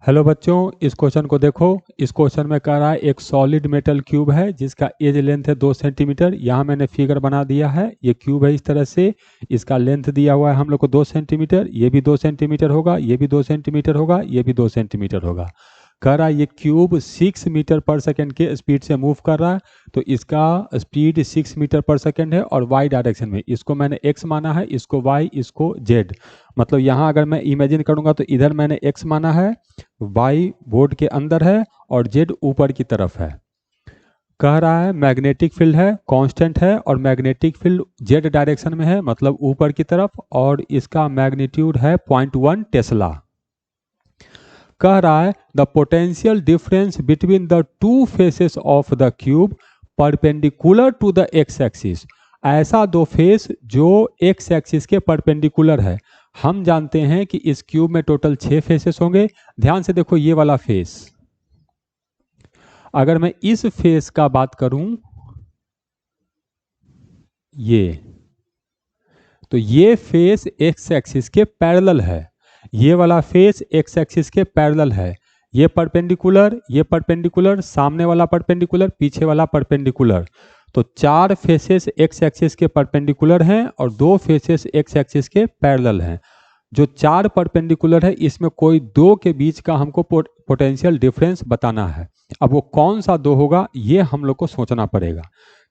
Hello बच्चों, इस question को देखो। इस क्वेश्चन में कह रहा है एक सॉलिड मेटल क्यूब है जिसका एज लेंथ है 2 सेंटीमीटर। यहाँ मैंने फिगर बना दिया है। ये क्यूब है इस तरह से। इसका लेंथ दिया हुआ है हम लोग को 2 सेंटीमीटर। ये भी 2 सेंटीमीटर होगा, ये भी 2 सेंटीमीटर होगा, ये भी 2 सेंटीमीटर होगा। कह रहा है ये क्यूब 6 मीटर पर सेकेंड के स्पीड से मूव कर रहा है। तो इसका स्पीड 6 मीटर पर सेकेंड है और वाई डायरेक्शन में। इसको मैंने एक्स माना है, इसको वाई, इसको जेड। मतलब यहाँ अगर मैं इमेजिन करूँगा तो इधर मैंने एक्स माना है, वाई बोर्ड के अंदर है और जेड ऊपर की तरफ है। कह रहा है मैग्नेटिक फील्ड है, कांस्टेंट है और मैग्नेटिक फील्ड जेड डायरेक्शन में है, मतलब ऊपर की तरफ, और इसका मैग्नीट्यूड है 0.1 टेस्ला। कह रहा है the potential difference between the two faces of the cube perpendicular to the X axis. ऐसा दो फेस जो एक्स एक्सिस के परपेंडिकुलर है। हम जानते हैं कि इस क्यूब में टोटल 6 फेसेस होंगे। ध्यान से देखो ये वाला फेस, अगर मैं इस फेस का बात करूं, तो ये फेस एक्स एक्सिस के पैरेलल है। ये वाला फेस एक्स एक्सिस के पैरेलल है। ये परपेंडिकुलर, सामने वाला परपेंडिकुलर, पीछे वाला परपेंडिकुलर। तो 4 फेसेस एक्स एक्सिस के परपेंडिकुलर हैं और 2 फेसेस एक्स एक्सिस के पैरेलल हैं। जो 4 परपेंडिकुलर है इसमें कोई 2 के बीच का हमको पोटेंशियल डिफरेंस बताना है। अब वो कौन सा 2 होगा ये हम लोग को सोचना पड़ेगा।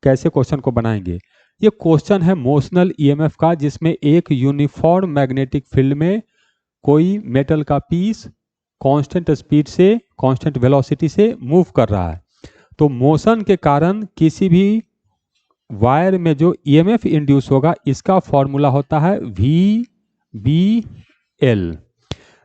कैसे क्वेश्चन को बनाएंगे? ये क्वेश्चन है मोशनल ईएमएफ का, जिसमें एक यूनिफॉर्म मैग्नेटिक फील्ड में कोई मेटल का पीस कांस्टेंट स्पीड से, कांस्टेंट वेलोसिटी से मूव कर रहा है। तो मोशन के कारण किसी भी वायर में जो ईएमएफ इंड्यूस होगा इसका फॉर्मूला होता है VBL,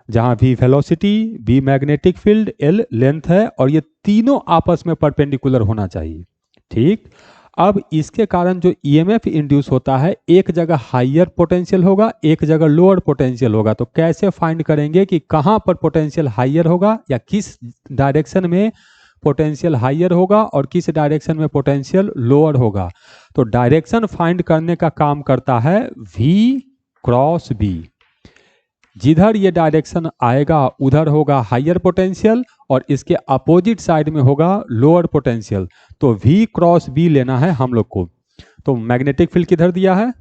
जहां V velocity, B magnetic field, L length है और ये तीनों आपस में परपेंडिकुलर होना चाहिए। ठीक, अब इसके कारण जो ईएमएफ इंड्यूस होता है एक जगह हायर पोटेंशियल होगा, एक जगह लोअर पोटेंशियल होगा। तो कैसे फाइंड करेंगे कि कहां पर पोटेंशियल हायर होगा या किस डायरेक्शन में पोटेंशियल हायर होगा और किस डायरेक्शन में पोटेंशियल लोअर होगा? तो डायरेक्शन फाइंड करने का काम करता है V क्रॉस B। जिधर ये डायरेक्शन आएगा उधर होगा हायर पोटेंशियल और इसके अपोजिट साइड में होगा लोअर पोटेंशियल। तो V क्रॉस B लेना है हम लोग को। तो मैग्नेटिक फील्ड किधर दिया है?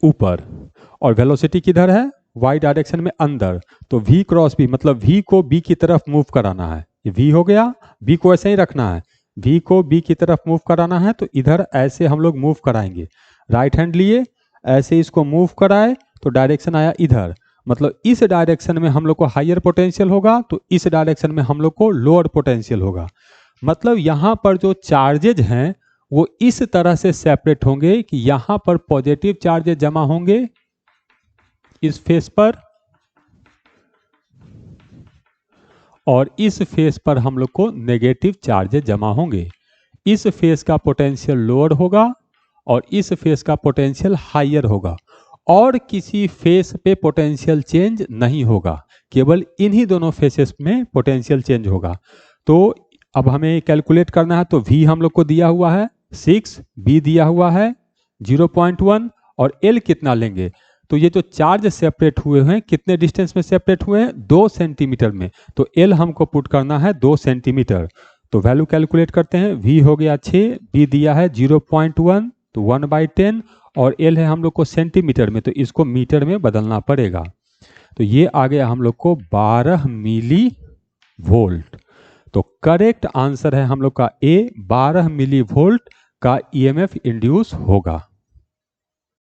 ऊपर। और वेलोसिटी किधर है? Y डायरेक्शन में अंदर। तो V क्रॉस B मतलब V को B की तरफ मूव कराना है। ये V हो गया, B को ऐसे ही रखना है। V को B की तरफ मूव कराना है तो इधर ऐसे हम लोग मूव कराएंगे। राइट हैंड लिए ऐसे इसको मूव कराए तो डायरेक्शन आया इधर, मतलब इस डायरेक्शन में हम लोग को हायर पोटेंशियल होगा, तो इस डायरेक्शन में हम लोग को लोअर पोटेंशियल होगा। मतलब यहाँ पर जो चार्जेज हैं वो इस तरह से सेपरेट होंगे कि यहाँ पर पॉजिटिव चार्जेज जमा होंगे इस फेस पर, और इस फेस पर हम लोग को नेगेटिव चार्जेज जमा होंगे। इस फेस का पोटेंशियल लोअर होगा और इस फेस का पोटेंशियल हायर होगा, और किसी फेस पे पोटेंशियल चेंज नहीं होगा, केवल इन्हीं दोनों फेसेस में पोटेंशियल चेंज होगा। तो अब हमें कैलकुलेट करना है। तो V हम लोग को दिया हुआ है 6, B दिया हुआ है 0.1 और L कितना लेंगे? तो ये जो चार्ज सेपरेट हुए हैं कितने डिस्टेंस में सेपरेट हुए हैं? 2 सेंटीमीटर में। तो L हमको पुट करना है 2 सेंटीमीटर। तो वैल्यू कैलकुलेट करते हैं। V हो गया 6, B दिया है 0.1 तो 1/10 और L है हम लोग को सेंटीमीटर में, तो इसको मीटर में बदलना पड़ेगा। तो ये आ गया हम लोग को 12 मिली वोल्ट। तो करेक्ट आंसर है हम लोग का A, 12 मिली वोल्ट का ईएमएफ इंड्यूस होगा।